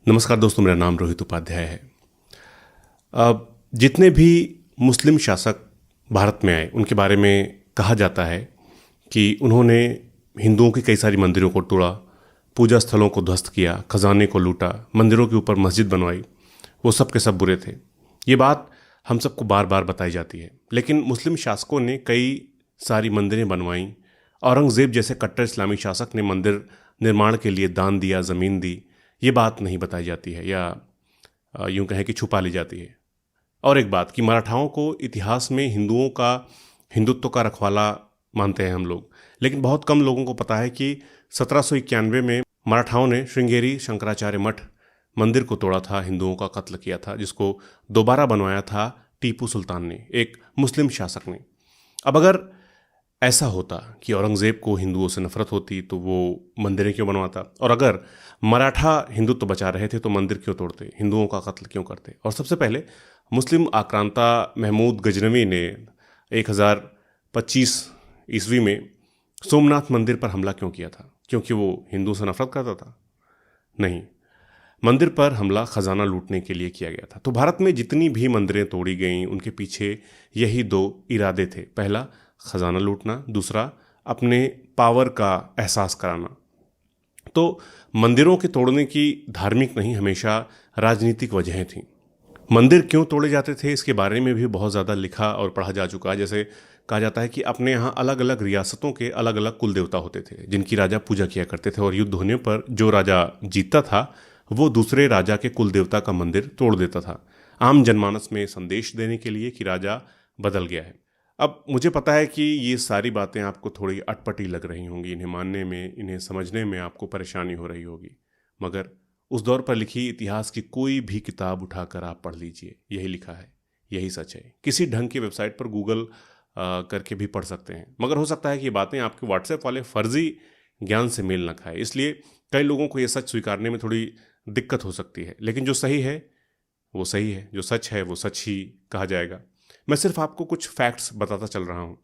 नमस्कार दोस्तों, मेरा नाम रोहित उपाध्याय है। जितने भी मुस्लिम शासक भारत में आए उनके बारे में कहा जाता है कि उन्होंने हिंदुओं की कई सारी मंदिरों को तोड़ा, पूजा स्थलों को ध्वस्त किया, खजाने को लूटा, मंदिरों के ऊपर मस्जिद बनवाई। वो सब के सब बुरे थे। ये बात हम सबको बार बार बताई जाती है, लेकिन मुस्लिम शासकों ने कई सारी मंदिरें बनवाईं। औरंगज़ेब जैसे कट्टर इस्लामी शासक ने मंदिर निर्माण के लिए दान दिया, ज़मीन दी। ये बात नहीं बताई जाती है, या यूं कहें कि छुपा ली जाती है। और एक बात कि मराठाओं को इतिहास में हिंदुत्व का रखवाला मानते हैं हम लोग, लेकिन बहुत कम लोगों को पता है कि 1791 में मराठाओं ने श्रृंगेरी शंकराचार्य मठ मंदिर को तोड़ा था, हिंदुओं का कत्ल किया था, जिसको दोबारा बनवाया था टीपू सुल्तान ने, एक मुस्लिम शासक ने। अब अगर ऐसा होता कि औरंगज़ेब को हिंदुओं से नफरत होती तो वो मंदिरें क्यों बनवाता, और अगर मराठा हिंदुत्व बचा रहे थे तो मंदिर क्यों तोड़ते, हिंदुओं का कत्ल क्यों करते। और सबसे पहले मुस्लिम आक्रांता महमूद गजनवी ने 1025 ईस्वी में सोमनाथ मंदिर पर हमला क्यों किया था? क्योंकि वो हिंदू से नफरत करता था? नहीं, मंदिर पर हमला खजाना लूटने के लिए किया गया था। तो भारत में जितनी भी मंदिरें तोड़ी गईं उनके पीछे यही दो इरादे थे। पहला, खजाना लूटना, दूसरा, अपने पावर का एहसास कराना। तो मंदिरों के तोड़ने की धार्मिक नहीं, हमेशा राजनीतिक वजहें थीं। मंदिर क्यों तोड़े जाते थे इसके बारे में भी बहुत ज़्यादा लिखा और पढ़ा जा चुका है। जैसे कहा जाता है कि अपने यहाँ अलग अलग रियासतों के अलग अलग कुल देवता होते थे जिनकी राजा पूजा किया करते थे, और युद्ध होने पर जो राजा जीतता था वो दूसरे राजा के कुल देवता का मंदिर तोड़ देता था, आम जनमानस में संदेश देने के लिए कि राजा बदल गया है। अब मुझे पता है कि ये सारी बातें आपको थोड़ी अटपटी लग रही होंगी, इन्हें मानने में, इन्हें समझने में आपको परेशानी हो रही होगी, मगर उस दौर पर लिखी इतिहास की कोई भी किताब उठाकर आप पढ़ लीजिए, यही लिखा है, यही सच है। किसी ढंग की वेबसाइट पर गूगल करके भी पढ़ सकते हैं, मगर हो सकता है कि ये बातें आपके व्हाट्सएप वाले फर्जी ज्ञान से मेल न खाए, इसलिए कई लोगों को ये सच स्वीकारने में थोड़ी दिक्कत हो सकती है। लेकिन जो सही है वो सही है, जो सच है वो सच ही कहा जाएगा। मैं सिर्फ आपको कुछ फैक्ट्स बताता चल रहा हूँ।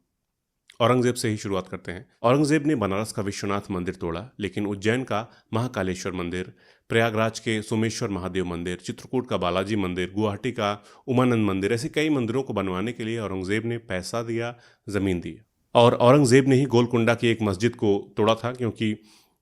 औरंगज़ेब से ही शुरुआत करते हैं। औरंगज़ेब ने बनारस का विश्वनाथ मंदिर तोड़ा, लेकिन उज्जैन का महाकालेश्वर मंदिर, प्रयागराज के सोमेश्वर महादेव मंदिर, चित्रकूट का बालाजी मंदिर, गुवाहाटी का उमानंद मंदिर, ऐसे कई मंदिरों को बनवाने के लिए औरंगज़ेब ने पैसा दिया, ज़मीन दी। और औरंगज़ेब ने ही गोलकुंडा की एक मस्जिद को तोड़ा था, क्योंकि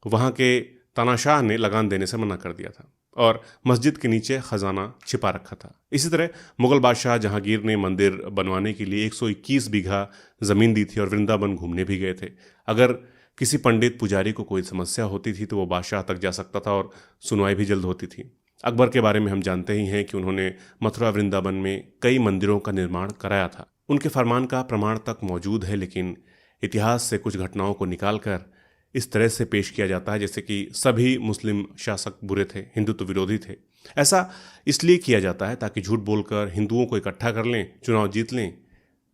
वहाँ के तानाशाह ने लगान देने से मना कर दिया था और मस्जिद के नीचे खजाना छिपा रखा था। इसी तरह मुगल बादशाह जहांगीर ने मंदिर बनवाने के लिए 121 बीघा ज़मीन दी थी और वृंदावन घूमने भी गए थे। अगर किसी पंडित पुजारी को कोई समस्या होती थी तो वो बादशाह तक जा सकता था और सुनवाई भी जल्द होती थी। अकबर के बारे में हम जानते ही हैं कि उन्होंने मथुरा वृंदावन में कई मंदिरों का निर्माण कराया था। उनके फरमान का प्रमाण तक मौजूद है, लेकिन इतिहास से कुछ घटनाओं को निकालकर इस तरह से पेश किया जाता है जैसे कि सभी मुस्लिम शासक बुरे थे, हिंदुत्व विरोधी थे। ऐसा इसलिए किया जाता है ताकि झूठ बोलकर हिंदुओं को इकट्ठा कर लें, चुनाव जीत लें।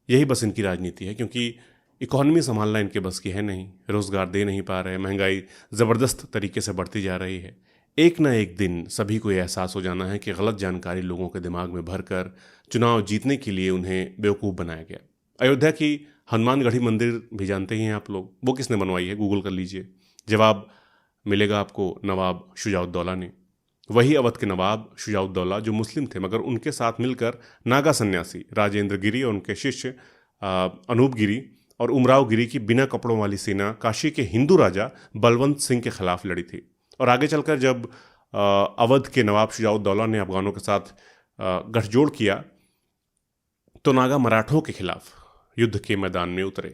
यही बस इनकी राजनीति है, क्योंकि इकोनॉमी संभालना इनके बस की है नहीं, रोजगार दे नहीं पा रहे, महंगाई ज़बरदस्त तरीके से बढ़ती जा रही है। एक ना एक दिन सभी को यह एहसास हो जाना है कि गलत जानकारी लोगों के दिमाग में भरकर चुनाव जीतने के लिए उन्हें बेवकूफ़ बनाया गया। अयोध्या की हनुमानगढ़ी मंदिर भी जानते ही हैं आप लोग, वो किसने बनवाई है? गूगल कर लीजिए, जवाब मिलेगा आपको, नवाब शुजाउद्दौला ने। वही अवध के नवाब शुजाउद्दौला जो मुस्लिम थे, मगर उनके साथ मिलकर नागा सन्यासी राजेंद्र गिरी और उनके शिष्य अनूप गिरी और उमराव गिरी की बिना कपड़ों वाली सेना काशी के हिंदू राजा बलवंत सिंह के खिलाफ लड़ी थी। और आगे चलकर जब अवध के नवाब शुजाउद्दौला ने अफगानों के साथ गठजोड़ किया तो नागा मराठों के खिलाफ युद्ध के मैदान में उतरे।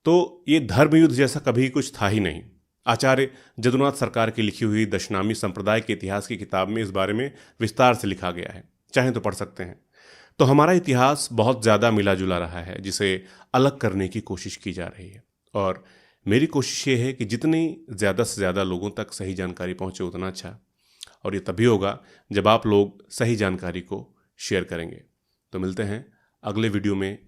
तो ये धर्म युद्ध जैसा कभी कुछ था ही नहीं। आचार्य जदुनाथ सरकार की लिखी हुई दशनामी संप्रदाय के इतिहास की किताब में इस बारे में विस्तार से लिखा गया है, चाहे तो पढ़ सकते हैं। तो हमारा इतिहास बहुत ज़्यादा मिला जुला रहा है, जिसे अलग करने की कोशिश की जा रही है। और मेरी कोशिश ये है कि जितनी ज़्यादा से ज़्यादा लोगों तक सही जानकारी पहुँचे उतना अच्छा, और ये तभी होगा जब आप लोग सही जानकारी को शेयर करेंगे। तो मिलते हैं अगले वीडियो में।